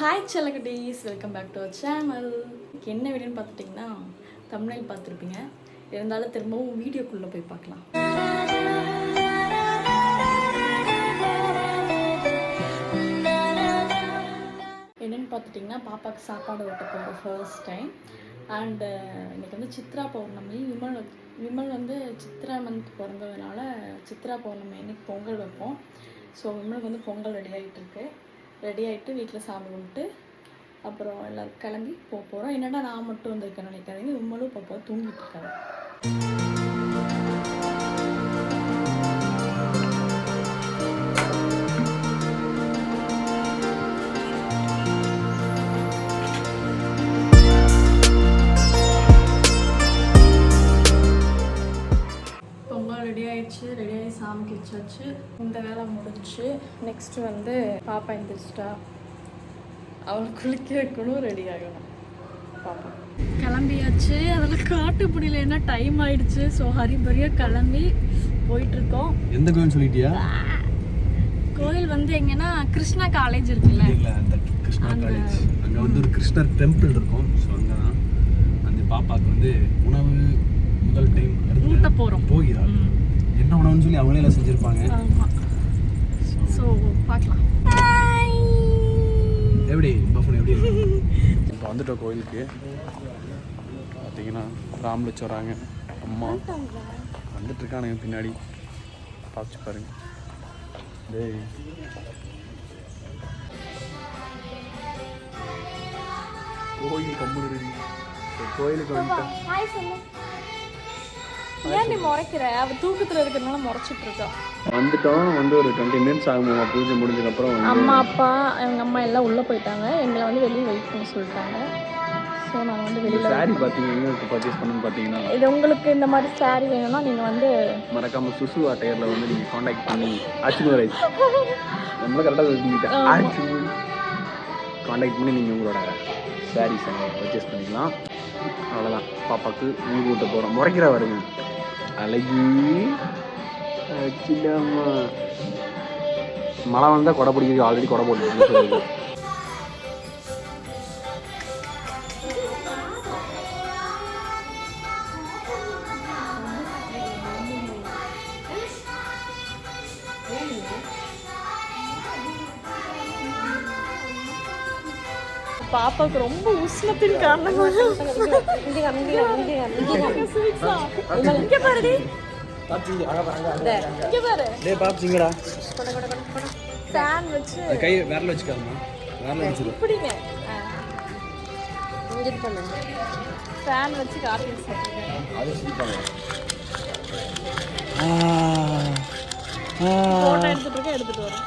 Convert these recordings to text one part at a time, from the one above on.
Hi செல்லகுட்டீஸ், welcome back to our channel. என்ன வீடியோன்னு பார்த்துட்டிங்கன்னா தம்ப்நெயில் பார்த்துருப்பீங்க. இருந்தாலும் திரும்பவும் வீடியோக்குள்ளே போய் பார்க்கலாம். என்னென்னு பார்த்துட்டிங்கன்னா பாப்பாவுக்கு சாப்பாடு ஓட்ட போகிற ஃபர்ஸ்ட் டைம். அண்டு இன்றைக்கி வந்து சித்ரா பௌர்ணமி. விமல் வந்து சித்ரா மந்த் பிறந்ததுனால சித்ரா பௌர்ணமி அன்றைக்கி பொங்கல் வைப்போம். ஸோ விமலுக்கு வந்து பொங்கல் ரெடி ஆகிட்டுருக்கு. ரெடி ஆகிட்டு வீட்டில் சாமி கும்பிட்டு அப்புறம் எல்லோரும் கிளம்பி போகிறோம். என்னென்னா நான் மட்டும் வந்திருக்கேன்னு நினைக்காதீங்க, விமலும் பாப்பா தூங்கிட்டு இருக்காங்க. பொங்கல் ரெடி ஆகி சாமிக்கு வச்சாச்சு. இந்த வேலை முடிச்சு நெக்ஸ்ட்டு வந்து பாப்பா எந்திரிச்சிட்டா, அவளை குளிக்க வைக்கணும், ரெடி ஆகணும். பாப்பா கிளம்பியாச்சு. அதில் காட்டு பிடியில என்ன டைம் ஆயிடுச்சு. ஸோ ஹரிபரியாக கிளம்பி போயிட்டுருக்கோம். எந்த கோயில் சொல்லிட்டியா? கோயில் வந்து எங்கன்னா கிருஷ்ணா காலேஜ் இருக்குல்ல, கிருஷ்ணா காலேஜ். அங்கே வந்து ஒரு கிருஷ்ணர் டெம்பிள் இருக்கும். ஸோ அங்கே தான் அந்த பாப்பாவுக்கு வந்து உணவு முதல் டைம் ஊட்ட போகிறோம். போகிறாள். என்ன உணவுன்னு சொல்லி அவங்களே எல்லாம் செஞ்சுருப்பாங்க. ஆமாம். ஸோ பார்க்கலாம். எப்படி பஃபன் எப்படி இப்போ வந்துட்டோம் கோயிலுக்கு. பார்த்தீங்கன்னா ராம்லட்சம் வராங்க, அம்மா வந்துட்டுருக்கானுங்க பின்னாடி. பார்த்து பாருங்க. டேய் கோயில் கம்முனு கோயிலுக்கு வந்துட்டோம். ஏன் நீ முறைக்கிற? அவ தூக்கத்தில் இருக்கிறதுனால முறைச்சிட்டு இருக்கா. வந்துட்டோம். வந்து ஒரு 20 மினிட்ஸ் ஆகுமா பூஜை முடிஞ்சதுக்கப்புறம். அம்மா அப்பா எங்கள் அம்மா எல்லாம் உள்ளே போயிட்டாங்க. எங்களை வந்து வெளியே வெயிட் பண்ண சொல்லிட்டாங்க. ஸோ நாங்கள் வந்து வெளியில் சாரி பார்த்தீங்கன்னா பர்ச்சேஸ் பண்ணணும்னு பார்த்தீங்கன்னா இது உங்களுக்கு இந்த மாதிரி சாரி வேணும்னா நீங்கள் வந்து மறக்காமல் சுசு டயரில் வந்து நீங்கள் காண்டாக்ட் பண்ணி ஆச்சுன்னு ரைஸ் நம்மளும் கரெக்டாக சொல்லிட்டேன். ஆச்சு காண்டாக்ட் பண்ணி நீங்கள் உங்களோட சாரீஸை பர்ச்சேஸ் பண்ணிக்கலாம். அவ்வளோதான். பாப்பாவுக்கு மூணு கூட்ட போகிறோம். முறைக்கிற வருங்க அழகி சின்னம்மா. மழை வந்தால் கொடை பிடிக்கிறது. ஆல்ரெடி கொடை போட்டு பாப்பாவுக்கு ரொம்ப உஷ்ணத்தின் காரணமாக கை வேறல வச்சுக்காதமா, வேறல வச்சுரு. இப்படிங்க ஃபேன் வச்சு காஃபி சாப்பிடுறேன். அது சிரிப்பாங்க. ஃபோட்டோ எடுத்துட்டு வரேன்.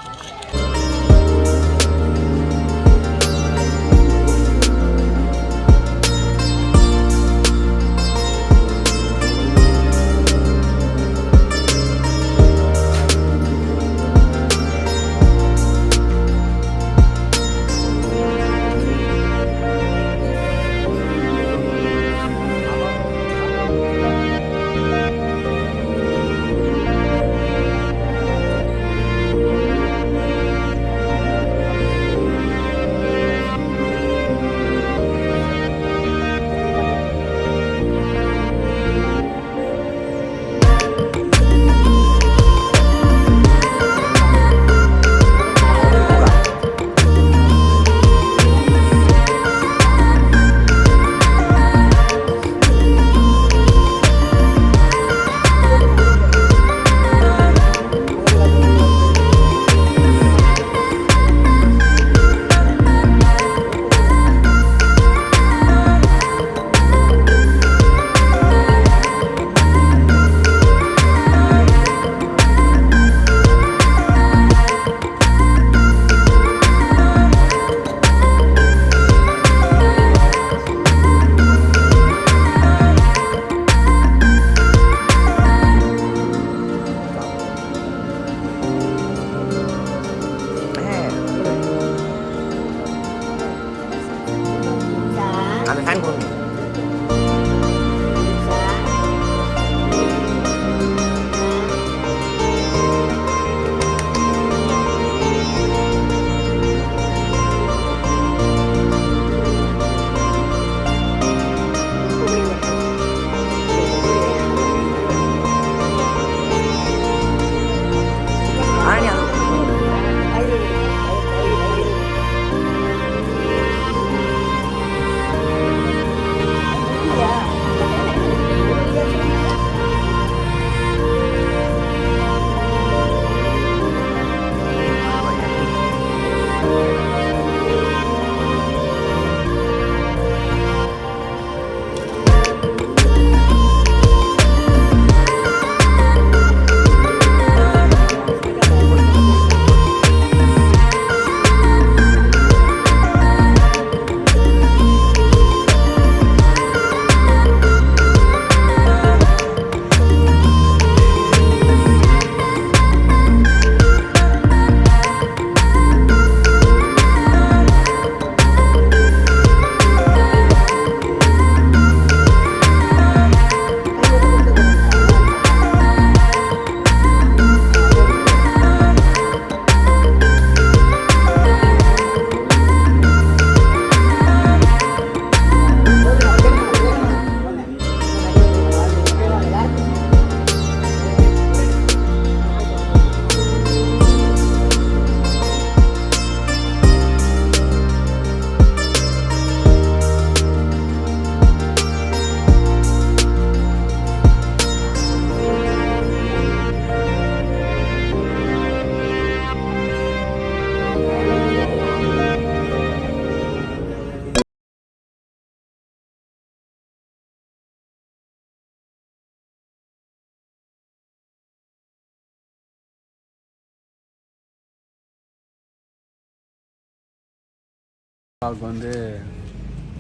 பாப்பாவுக்கு வந்து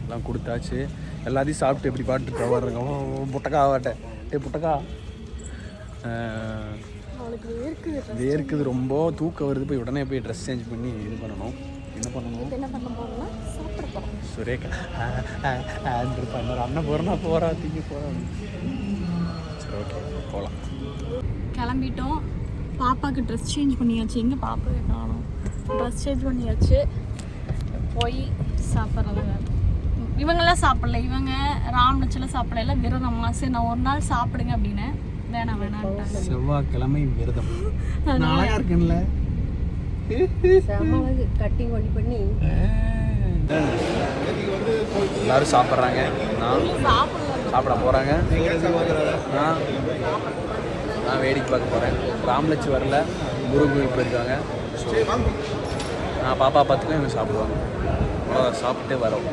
எல்லாம் கொடுத்தாச்சு. எல்லாத்தையும் சாப்பிட்டு எப்படி பாட்டு கவர் இருக்கோம். புட்டக்கா ஆகட்டேன். புட்டக்கா வேர்க்குது ரொம்ப, தூக்கம் வருது. போய் உடனே போய் ட்ரெஸ் சேஞ்ச் பண்ணி இது பண்ணணும். என்ன பண்ணணும்? சுரேகா அண்ணன் போகிறேன்னா போகிறா தீங்க போகிறோம். சரி ஓகே போகலாம். கிளம்பிட்டோம். பாப்பாவுக்கு ட்ரெஸ் சேஞ்ச் பண்ணியாச்சு. எங்கே பாப்பாவை காணோம். ட்ரெஸ் சேஞ்ச் பண்ணியாச்சு. போய் சாப்பிட்றது. இவங்கெல்லாம் சாப்பிடல. இவங்க ராம்லட்செல்லாம் சாப்பிடல. விரதம்மா. சரி நான் ஒரு நாள் சாப்பிடுங்க அப்படின்னு வேணாம். செவ்வாய்க்கிழமை விரதம். நல்லா இருக்குல்ல கட்டிங் பண்ணி எல்லாரும் சாப்பிட்றாங்க. நான் சாப்பிட போகிறாங்க. நான் வேடிக்கை பார்க்க போகிறேன். ராம்லட்சி வரல, முருகன் போயிருக்காங்க. ஸோ நான் பாப்பா பார்த்துக்க இவங்க சாப்பிடுவாங்க. சாப்பிட்டு வரோம்.